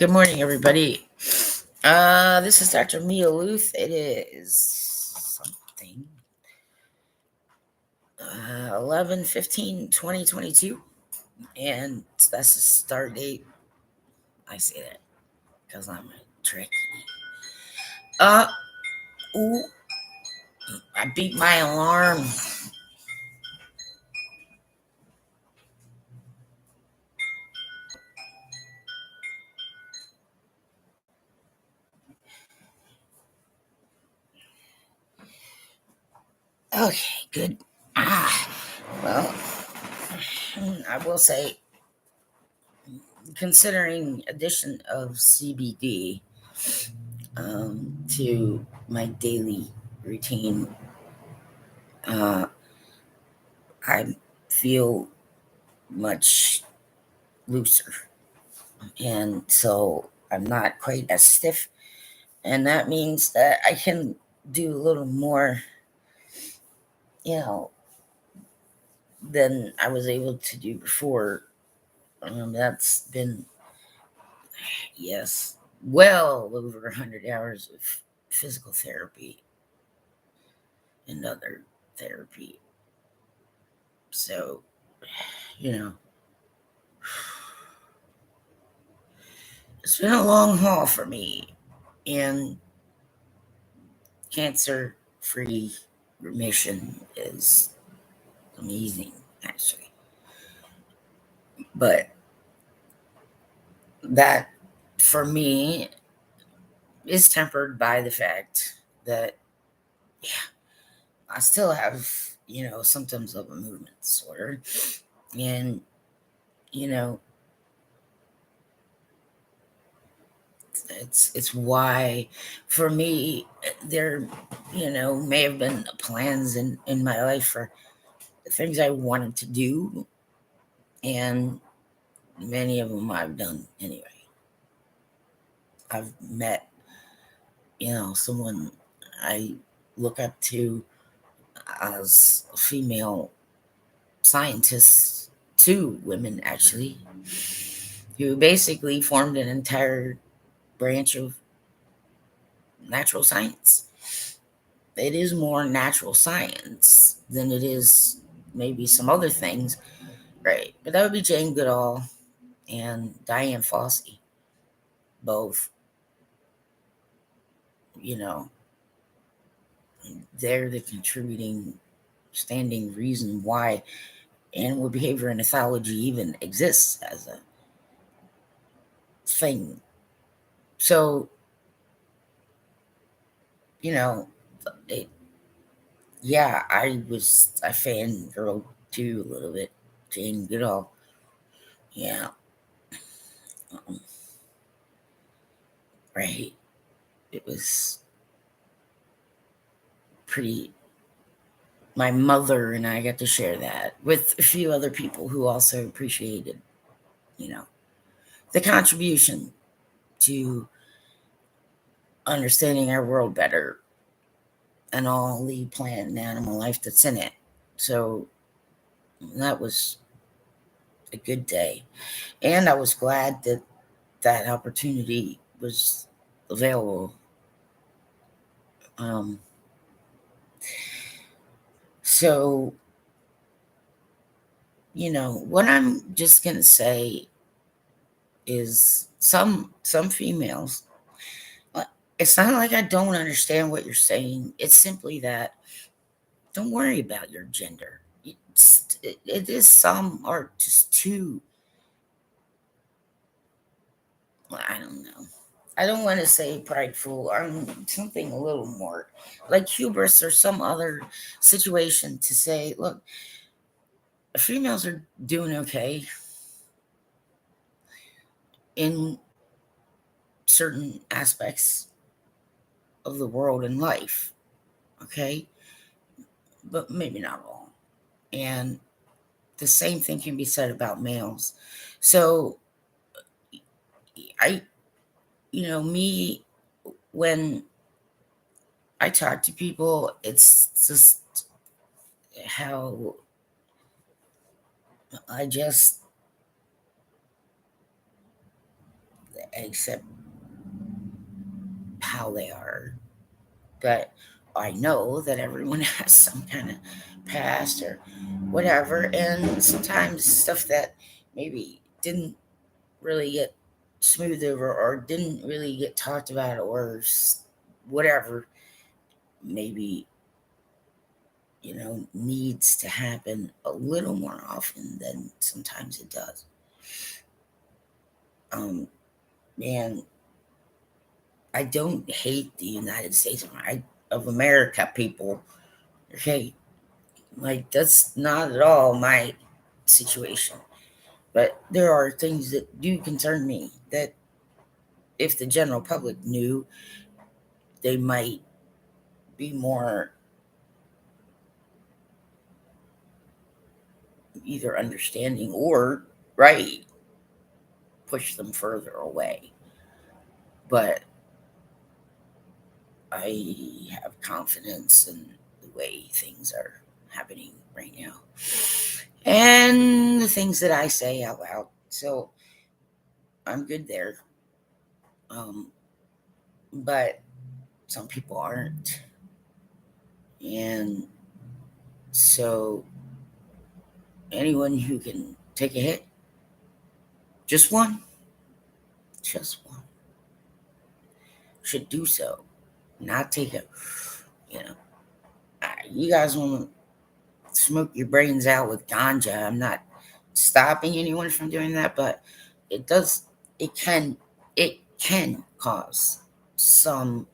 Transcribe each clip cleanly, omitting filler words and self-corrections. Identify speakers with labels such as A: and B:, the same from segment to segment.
A: Good morning, everybody. This is Dr. Mia Lueth. It is something 11/15/2022, and that's the start date. I say that because I'm a trick. Uh, ooh, I beat my alarm. Okay, good. Well, I will say, considering addition of CBD to my daily routine, uh, I feel much looser, and so I'm not quite as stiff, and that means that I can do a little more, you know, than I was able to do before. That's been, yes, well over 100 hours of physical therapy and other therapy. So, you know, it's been a long haul for me, and cancer free remission is amazing, actually. But that, for me, is tempered by the fact that, yeah, I still have, symptoms of a movement disorder. And, you know, it's why, for me, there, may have been plans in my life for things I wanted to do, and many of them I've done anyway. I've met, someone I look up to as a female scientists, two women actually, who basically formed an entire branch of natural science. It is more natural science than it is maybe some other things, right? But that would be Jane Goodall and Diane Fossey, both. You know, they're the contributing, standing reason why animal behavior and ethology even exists as a thing. So, you know, it, yeah, I was a fangirl too a little bit. Jane Goodall. Yeah. um, right. It was pretty. My mother and I got to share that with a few other people who also appreciated, you know, the contribution to understanding our world better and all the plant and animal life that's in it. So that was a good day. And I was glad that that opportunity was available. Um, so, what I'm just going to say is some females, uh, it's not like I don't understand what you're saying. It's simply that, don't worry about your gender. It is, some are just too, I don't know. I don't want to say prideful. I'm something a little more like hubris or some other situation to say, look, females are doing okay in certain aspects of the world and life, okay? But maybe not all. And the same thing can be said about males. So I, me, when I talk to people, it's just how I just, accept how they are. But I know that everyone has some kind of past or whatever, and sometimes stuff that maybe didn't really get smoothed over or didn't really get talked about or whatever, maybe, needs to happen a little more often than sometimes it does. Um, and I don't hate the United States of America, people. Okay, like that's not at all my situation. But there are things that do concern me that if the general public knew, they might be more either understanding or right, push them further away. But I have confidence in the way things are happening right now and the things that I say out loud. So I'm good there. Um, but some people aren't. And so anyone who can take a hit, just one, just one, should do so. Not take a, you know, you guys want to smoke your brains out with ganja. I'm not stopping anyone from doing that, but it does, it can, it can cause some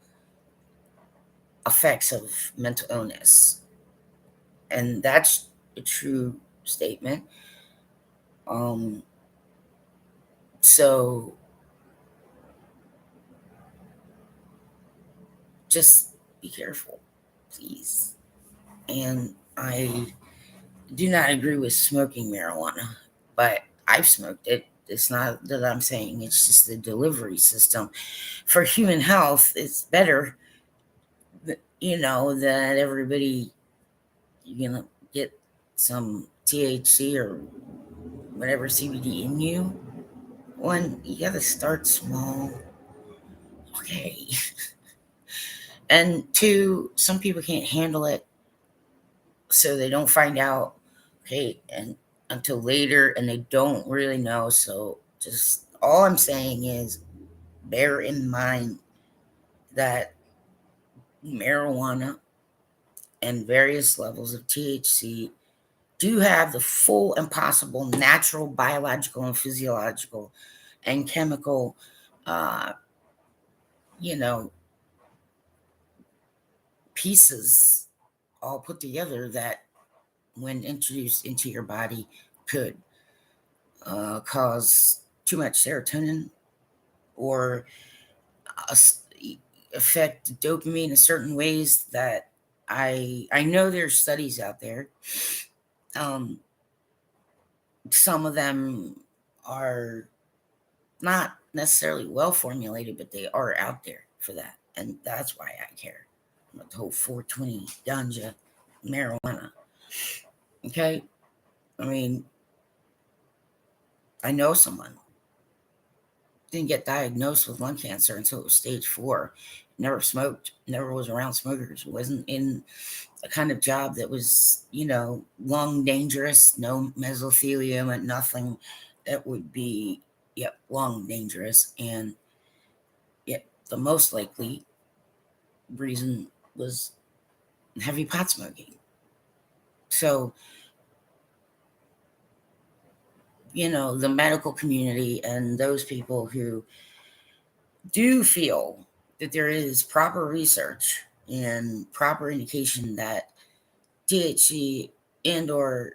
A: effects of mental illness. And that's a true statement. Um, so just be careful, please. And I do not agree with smoking marijuana, but I've smoked it. It's not that I'm saying it's just the delivery system for human health. It's better, that everybody, get some THC or whatever CBD in you. One, you gotta start small. Okay. And two, some people can't handle it, so they don't find out, okay, and until later, and they don't really know. So just all I'm saying is bear in mind that marijuana and various levels of THC do have the full and possible natural, biological, and physiological and chemical, uh, you know, pieces all put together that, when introduced into your body, could cause too much serotonin or uh, affect dopamine in certain ways that I know there's studies out there. Um, some of them are not necessarily well formulated, but they are out there for that, and that's why I care about the whole 420 ganja marijuana. Okay, I mean, I know someone didn't get diagnosed with lung cancer until it was stage 4. Never smoked, never was around smokers, wasn't in a kind of job that was, lung dangerous, no mesothelium and nothing that would be, yep, lung dangerous. And yet the most likely reason was heavy pot smoking. So, the medical community and those people who do feel that there is proper research and proper indication that THC and or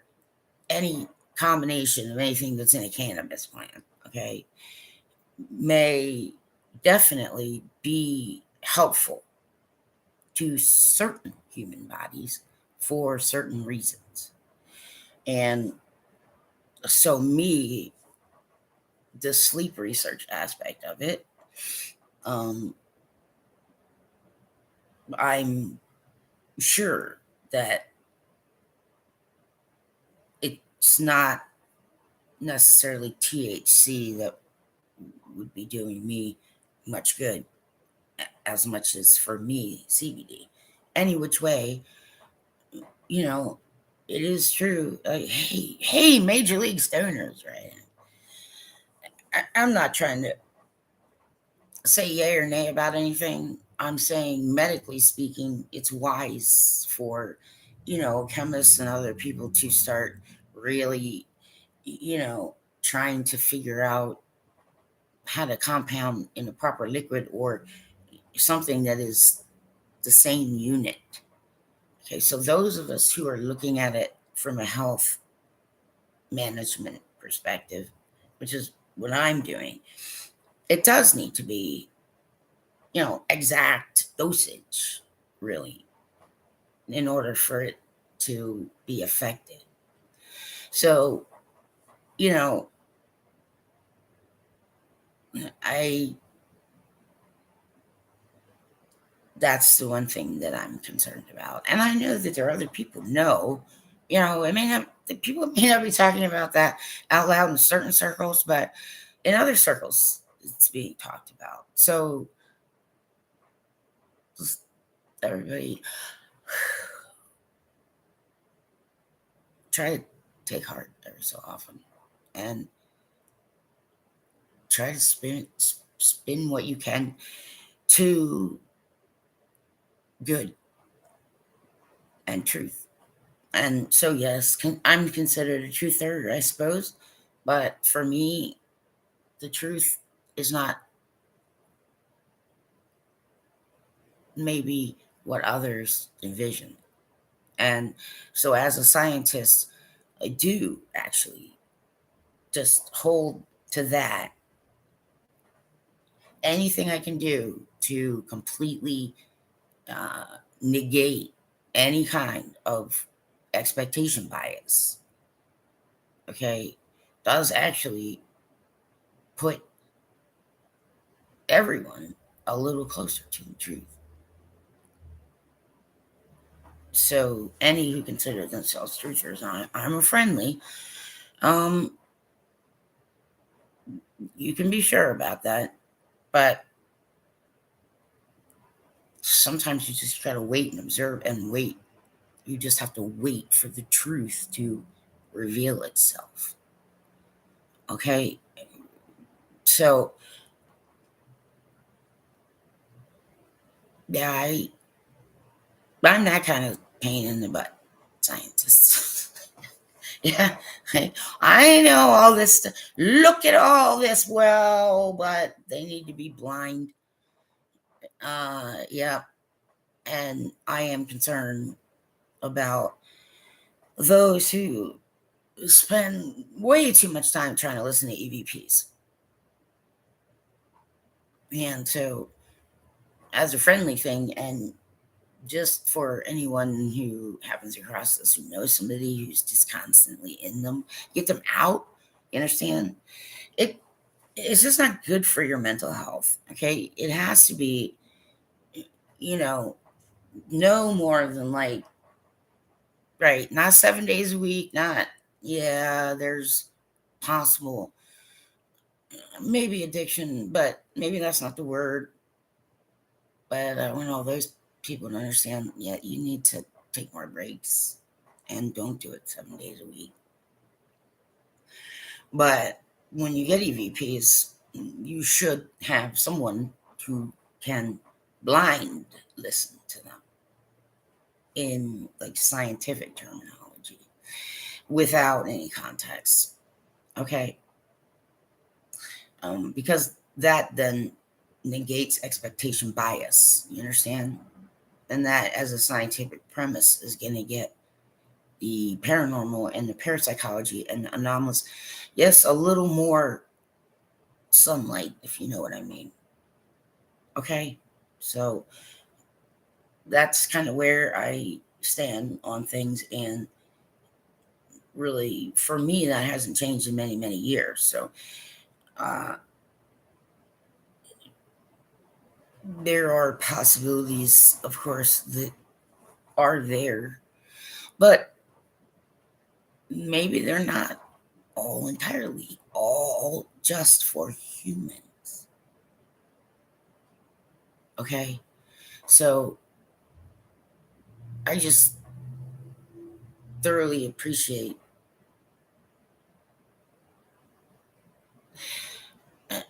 A: any combination of anything that's in a cannabis plant, okay, may definitely be helpful to certain human bodies for certain reasons. And so, the sleep research aspect of it, um, I'm sure that it's not necessarily THC that would be doing me much good, as much as for me, CBD. Any which way, you know, it is true. Hey, Major League Stoners, right? I'm not trying to say yay or nay about anything. I'm saying, medically speaking, it's wise for, chemists and other people to start really, trying to figure out how to compound in a proper liquid or something that is the same unit. Okay, so those of us who are looking at it from a health management perspective, which is what I'm doing, it does need to be, exact dosage, really, in order for it to be effective. So, you know, I that's the one thing that I'm concerned about. And I know that there are other people know, it may not the people may not be talking about that out loud in certain circles, but in other circles it's being talked about. So just everybody try to take heart every so often and try to spin what you can to good and truth. And so, yes, I'm considered a truther, I suppose. But for me, the truth is not maybe what others envision. And so, as a scientist, I do actually just hold to that. Anything I can do to completely negate any kind of expectation bias, okay, does actually put everyone a little closer to the truth. So any who consider themselves truthers, I'm a friendly. Um, you can be sure about that, but sometimes you just gotta wait and observe and wait. You just have to wait for the truth to reveal itself. Okay, so yeah, I'm that kind of pain in the butt scientist. Yeah, I know all this stuff. Look at all this. Well, but they need to be blind. Yeah, and I am concerned about those who spend way too much time trying to listen to EVPs. And so, as a friendly thing, and just for anyone who happens across this, who knows somebody who's just constantly in them, get them out. You understand? It's just not good for your mental health. Okay, it has to be, you know, no more than like, right, not 7 days a week, not, yeah, there's possible maybe addiction, but maybe that's not the word. But I want all those people to understand, yeah, you need to take more breaks and don't do it 7 days a week. But when you get EVPs, you should have someone who can blind listen to them in like scientific terminology without any context. Okay. Because that then negates expectation bias. You understand? And that, as a scientific premise, is going to get the paranormal and the parapsychology and the anomalous, yes, a little more sunlight, if you know what I mean. Okay. So that's kind of where I stand on things. And really, for me, that hasn't changed in many, many years. So, there are possibilities, of course, that are there, but maybe they're not all entirely all just for humans. Okay? So I just thoroughly appreciate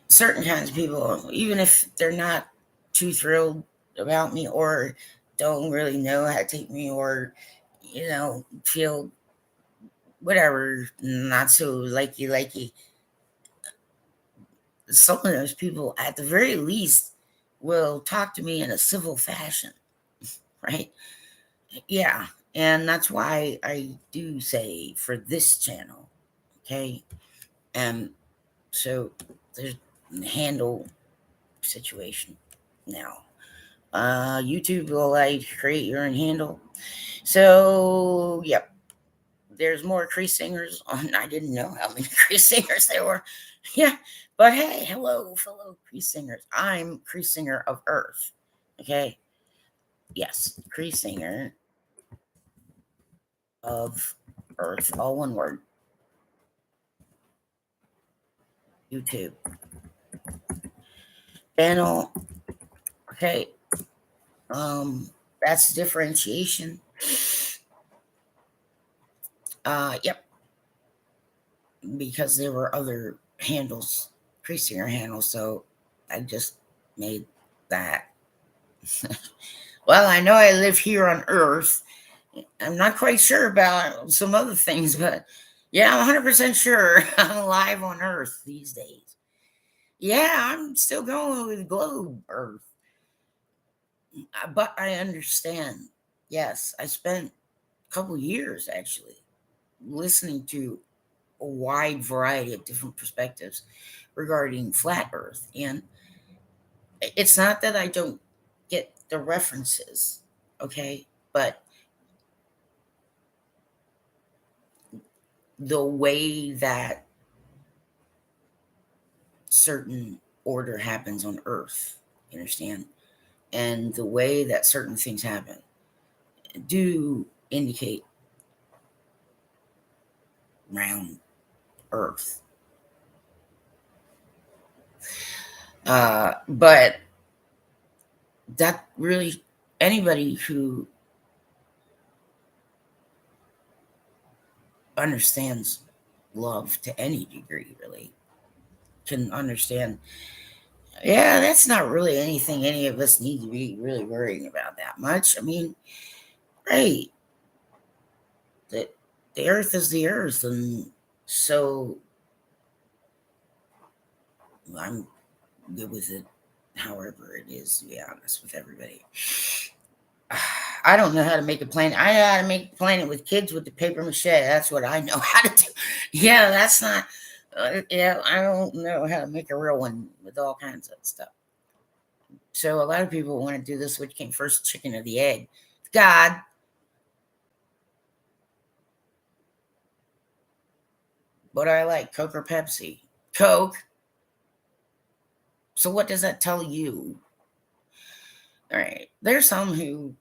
A: certain kinds of people, even if they're not too thrilled about me or don't really know how to take me or, feel whatever, not so likey. Some of those people, at the very least, will talk to me in a civil fashion, right? Yeah. And that's why I do say for this channel, okay? And so there's the handle situation now. YouTube will allow you to create your own handle. So, yep, there's more Creasesingers on. I didn't know how many Creasesingers there were. Yeah, but hey, hello, fellow Creasesingers. I'm Creasesinger of Earth. Okay, yes, Creasesinger of Earth, all one word. YouTube channel. Okay, that's differentiation. Yep, because there were other handles, Creasesinger handles, so I just made that. Well, I know I live here on Earth. I'm not quite sure about some other things, but yeah, I'm 100% sure I'm alive on Earth these days. Yeah, I'm still going with globe Earth. But I understand. Yes, I spent a couple years actually listening to a wide variety of different perspectives regarding flat Earth. And it's not that I don't get the references, okay? But the way that certain order happens on Earth, you understand? And the way that certain things happen do indicate round Earth. But that really, anybody who understands love to any degree really can understand. Yeah, that's not really anything any of us need to be really worrying about that much. I mean, right, the, the earth is the earth, and so I'm good with it however it is, to be honest with everybody. I don't know how to make a planet. I know how to make a planet with kids with the paper mache. That's what I know how to do. Yeah, that's not. Yeah, I don't know how to make a real one with all kinds of stuff. So a lot of people want to do this. Which came first, chicken or the egg? God. What do I like? Coke or Pepsi? Coke. So what does that tell you? All right. There's some who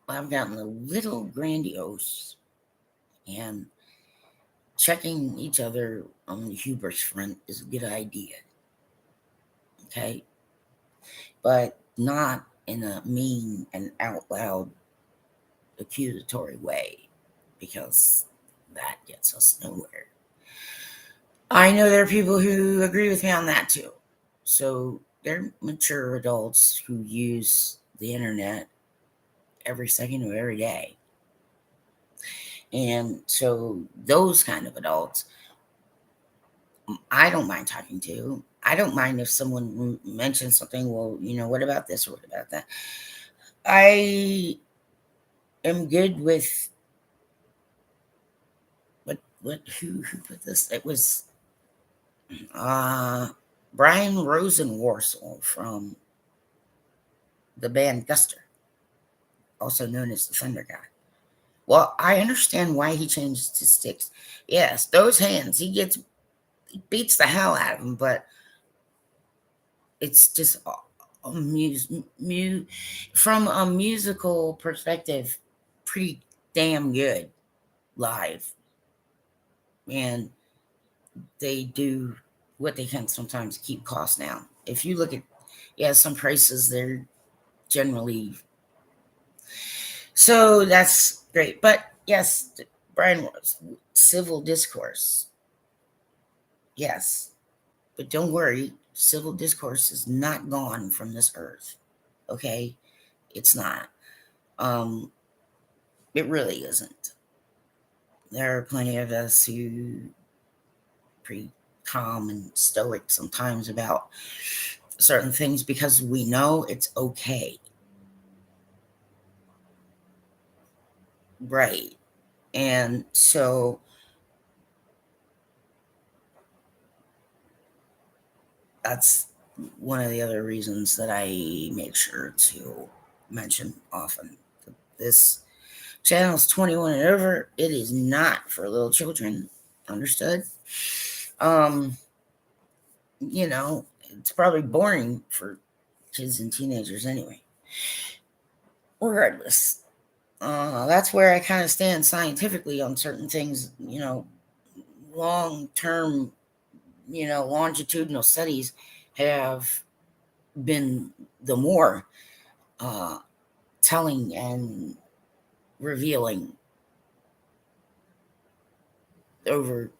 A: have gotten a little grandiose and checking each other on the hubris front is a good idea. Okay. But not in a mean and out loud accusatory way, because that gets us nowhere. I know there are people who agree with me on that too. So they're mature adults who use the internet every second of every day. And so those kind of adults, I don't mind talking to. I don't mind if someone mentions something. Well, what about this or what about that? I am good with who put this? It was Brian Rosenworcel from the band Guster, also known as the Thunder God. Well, I understand why he changed his sticks. Yes, those hands, he beats the hell out of them, but it's just from a musical perspective, pretty damn good live. And they do what they can sometimes keep costs down. If you look at Yeah, some prices, they're generally. So that's great. But yes, Brian, civil discourse. Yes. But don't worry, civil discourse is not gone from this earth. Okay? It's not. Um, it really isn't. There are plenty of us who pretty calm and stoic sometimes about certain things because we know it's okay. Right. And so that's one of the other reasons that I make sure to mention often. This channel is 21 and over. It is not for little children. Understood? Um, it's probably boring for kids and teenagers anyway. Regardless, that's where I kind of stand scientifically on certain things. Long term, longitudinal studies have been the more uh, telling and revealing over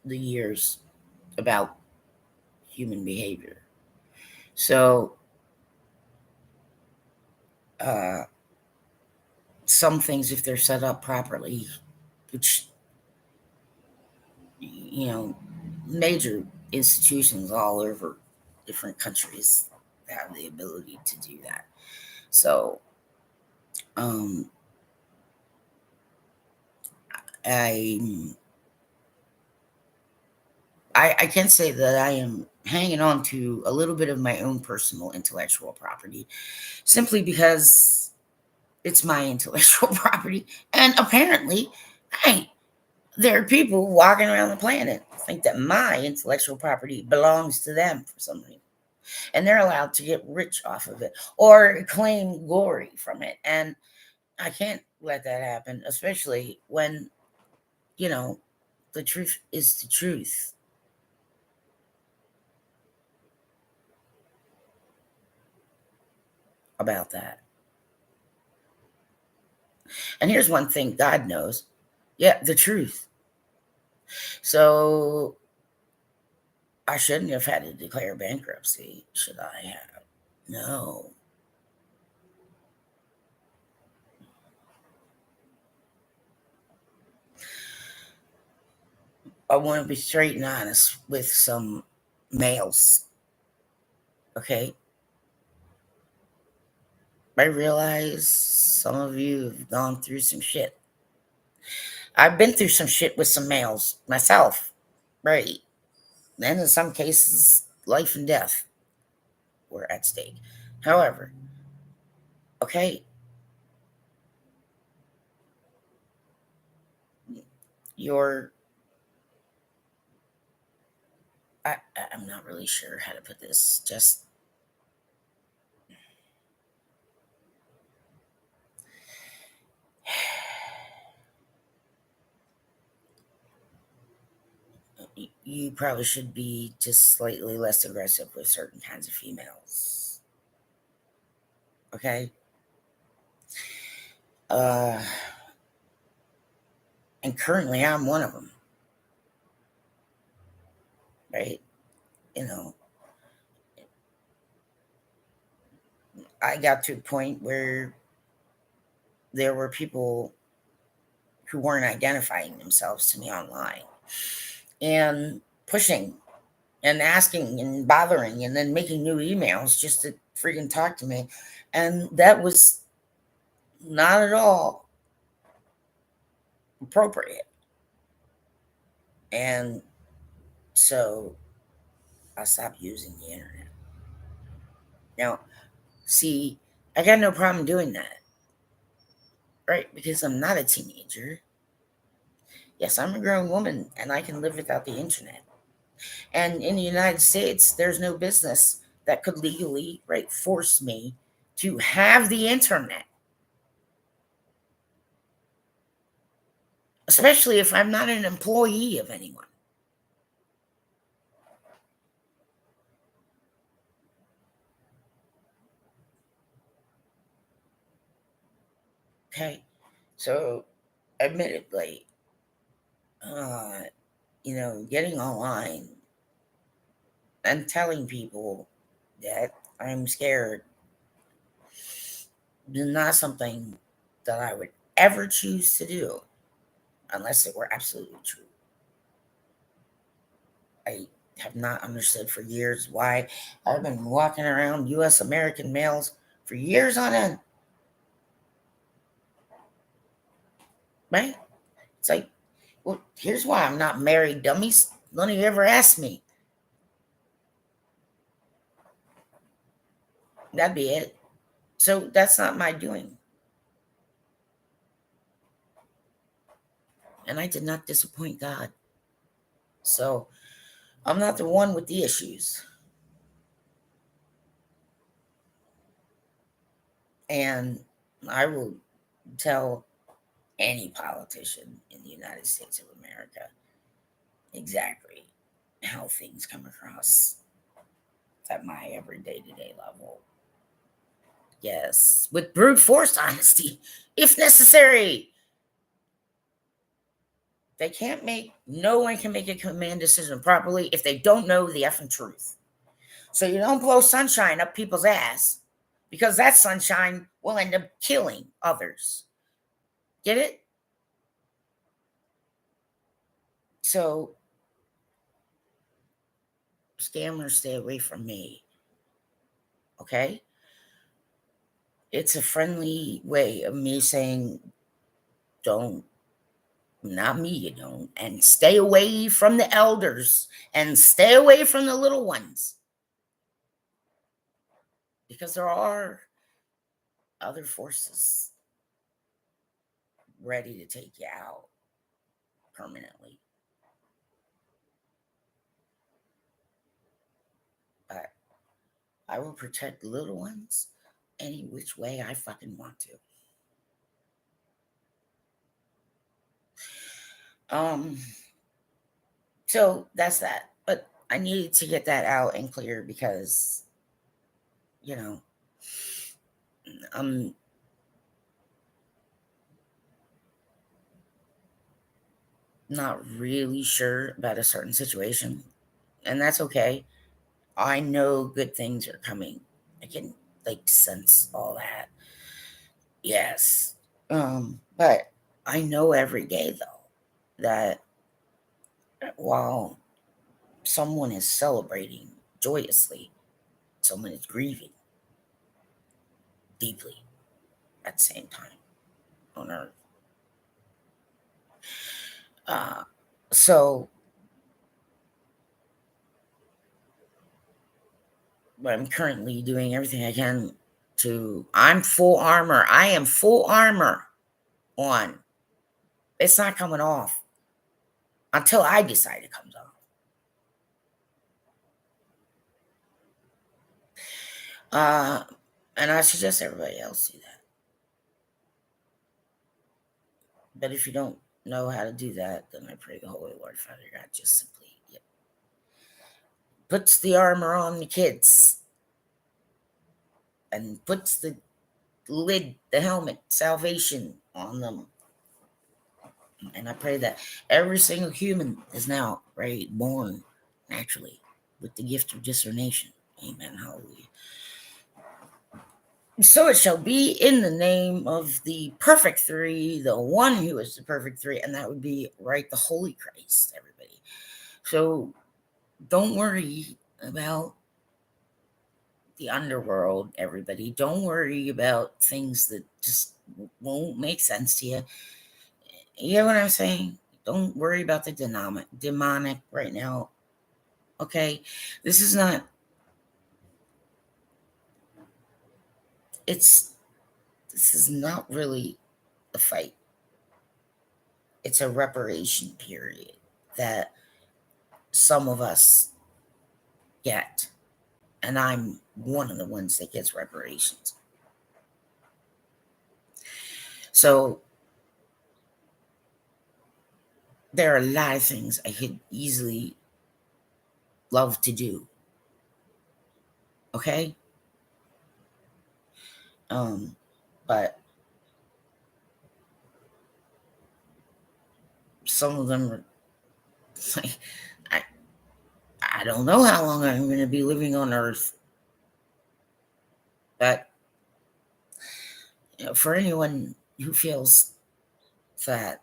A: the years about human behavior. So, uh, some things, if they're set up properly, which, you know, major institutions all over different countries have the ability to do that. So, um, I, I can say that I am hanging on to a little bit of my own personal intellectual property simply because it's my intellectual property. And apparently, hey, there are people walking around the planet who think that my intellectual property belongs to them for some reason. And they're allowed to get rich off of it or claim glory from it. And I can't let that happen, especially when, you know, the truth is the truth about that. And here's one thing God knows. Yeah, the truth. So I shouldn't have had to declare bankruptcy, should I have? No. I want to be straight and honest with some males. Okay. I realize some of you have gone through some shit. I've been through some shit with some males myself. Right. And in some cases, life and death were at stake. However, okay, you're, I'm not really sure how to put this. Just, you probably should be just slightly less aggressive with certain kinds of females. Okay? Uh, and currently I'm one of them, right? You know, I got to a point where there were people who weren't identifying themselves to me online and pushing and asking and bothering and then making new emails just to freaking talk to me. And that was not at all appropriate. And so I stopped using the internet. Now, see, I got no problem doing that, right? Because I'm not a teenager. Yes, I'm a grown woman and I can live without the internet. And in the United States, there's no business that could legally, right, force me to have the internet, especially if I'm not an employee of anyone. Okay. So, admittedly, getting online and telling people that I'm scared is not something that I would ever choose to do unless it were absolutely true. I have not understood for years why I've been walking around US American males for years on end. Right? It's like, well, here's why I'm not married, dummies. None of you ever asked me. That'd be it. So that's not my doing. And I did not disappoint God. So I'm not the one with the issues. And I will tell any politician in the United States of America exactly how things come across at my everyday to day level. Yes, with brute force honesty, if necessary. No one can make a command decision properly if they don't know the effing truth. So you don't blow sunshine up people's ass because that sunshine will end up killing others. Get it? So scammers, stay away from me. Okay? It's a friendly way of me saying, don't, not me, you don't, and stay away from the elders and stay away from the little ones because there are other forces ready to take you out permanently. But I will protect the little ones any which way I fucking want to. Um, so that's that. But I needed to get that out and clear because, you know, I'm not really sure about a certain situation. And that's okay. I know good things are coming. I can like sense all that. Yes. But I know every day though that while someone is celebrating joyously, someone is grieving deeply at the same time on earth. Uh, so I'm currently doing everything I can I'm full armor. I am full armor on. It's not coming off until I decide it comes off. And I suggest everybody else do that. But if you don't know how to do that, then I pray the Holy Lord Father God just simply puts the armor on the kids and puts the lid, the helmet, salvation on them. And I pray that every single human is now born naturally with the gift of discernation. Amen. Hallelujah. So it shall be in the name of the perfect three, the one who is the perfect three, and that would be the Holy Christ, everybody. So don't worry about the underworld, everybody. Don't worry about things that just won't make sense to you. You know what I'm saying? Don't worry about the demonic right now. Okay? This is not, it's, this is not really a fight. It's a reparation period that some of us get. And I'm one of the ones that gets reparations. So there are a lot of things I could easily love to do. Okay? But some of them are like, I, I don't know how long I'm going to be living on Earth, but for anyone who feels that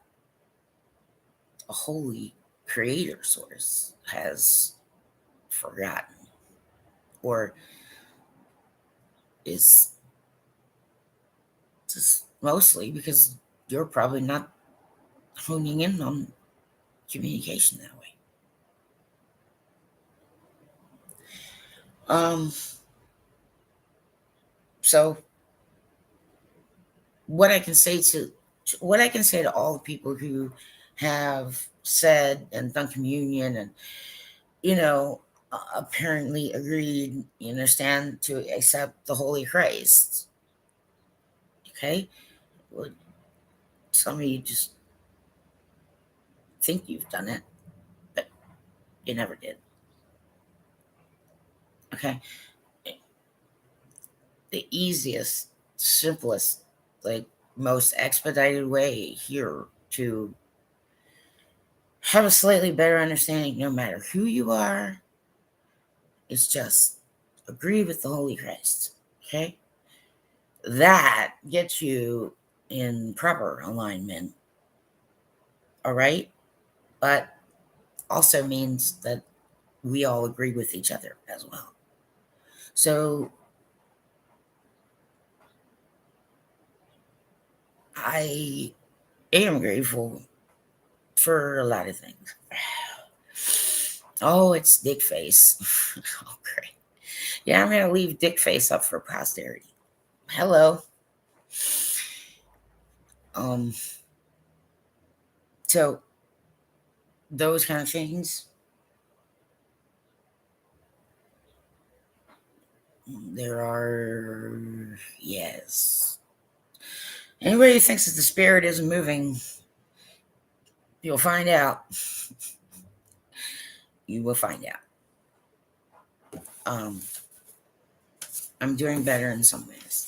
A: a holy creator source has forgotten or is just mostly because you're probably not honing in on communication that way. Um, so what I can say to all the people who have said and done communion and apparently agreed, you understand, to accept the Holy Christ. Okay, well, some of you just think you've done it, but you never did. Okay, the easiest, simplest, like most expedited way here to have a slightly better understanding, no matter who you are, is just agree with the Holy Christ. Okay, that gets you in proper alignment. All right, but also means that we all agree with each other as well. So I am grateful for a lot of things. Oh, it's Dick Face. Oh, great. Yeah, I'm going to leave Dick Face up for posterity. Hello. Um, so those kind of things, there are, yes. Anybody who thinks that the spirit isn't moving, you'll find out. You will find out. Um, I'm doing better in some ways.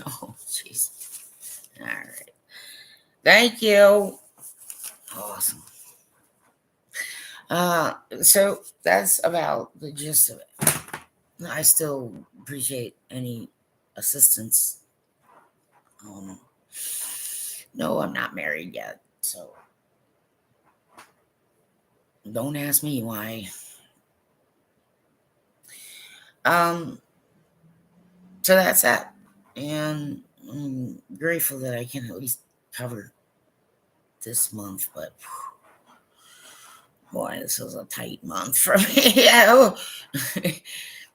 A: Oh, jeez. All right. Thank you. Awesome. So that's about the gist of it. I still appreciate any assistance. Um, no, I'm not married yet, so don't ask me why. Um, so that's that, and I'm grateful that I can at least cover this month. But boy, this is a tight month for me. Yeah.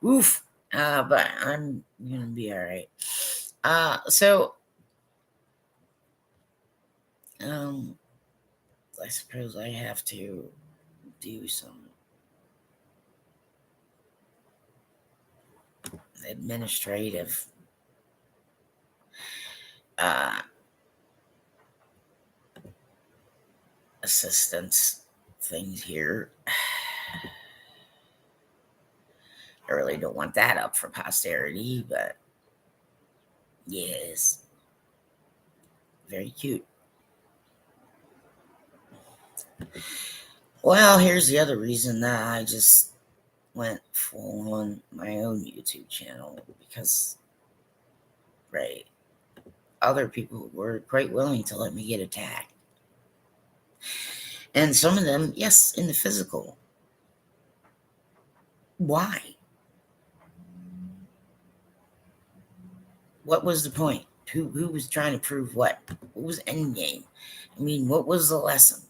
A: Oof. But I'm gonna be all right. So I suppose I have to do some administrative uh, assistance things here. I really don't want that up for posterity, but yes, very cute. Well, here's the other reason that I just went full on my own YouTube channel because, right, other people were quite willing to let me get attacked. And some of them, yes, in the physical. Why? What was the point? Who was trying to prove what? What was endgame? I mean, what was the lesson?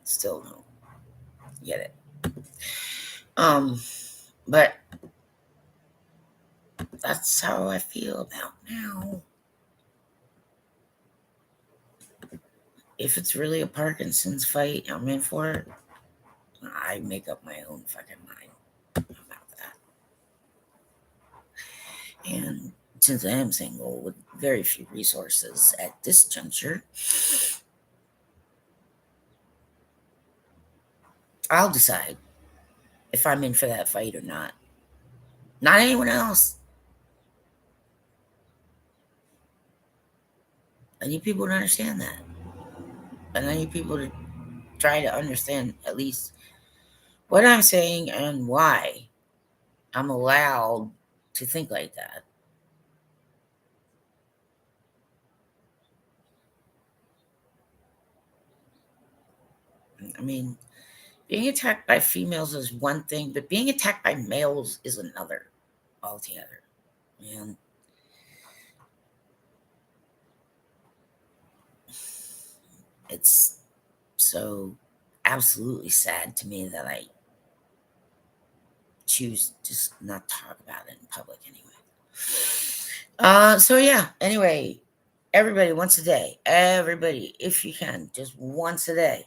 A: Still don't get it. But that's how I feel about now. If it's really a Parkinson's fight, I'm in for it. I make up my own fucking mind about that. And since I am single with very few resources at this juncture, I'll decide if I'm in for that fight or not. Not anyone else. I need people to understand that. And I need people to try to understand at least what I'm saying and why I'm allowed to think like that. I mean, being attacked by females is one thing, but being attacked by males is another altogether. And it's so absolutely sad to me that I choose just not talk about it in public anyway. So yeah, anyway, everybody once a day. Everybody, if you can, just once a day.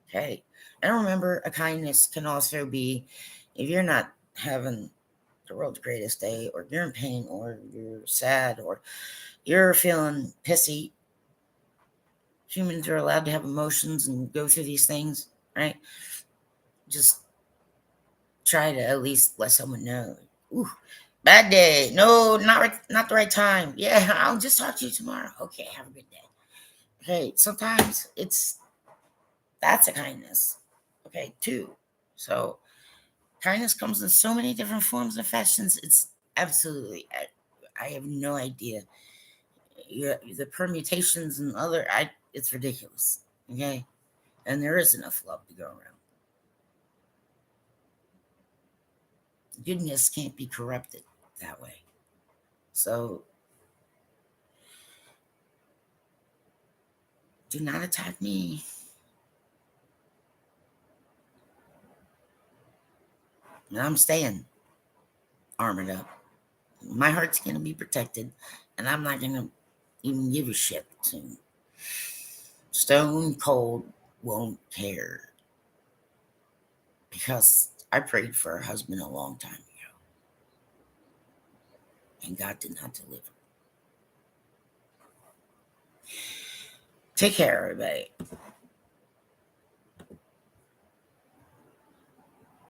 A: Okay. And remember, a kindness can also be if you're not having the world's greatest day, or you're in pain, or you're sad, or you're feeling pissy. Humans are allowed to have emotions and go through these things, right? Just try to at least let someone know. Ooh, bad day. No, not the right time. Yeah, I'll just talk to you tomorrow. Okay, have a good day. Okay, sometimes that's a kindness. Okay, too. So kindness comes in so many different forms and fashions. It's absolutely, I have no idea. Yeah, the permutations and it's ridiculous. Okay, and there is enough love to go around. Goodness can't be corrupted that way. So do not attack me. And I'm staying armored up. My heart's gonna be protected, and I'm not gonna even give a shit. Soon. Stone cold won't care because I prayed for a husband a long time ago, and God did not deliver. Take care, everybody.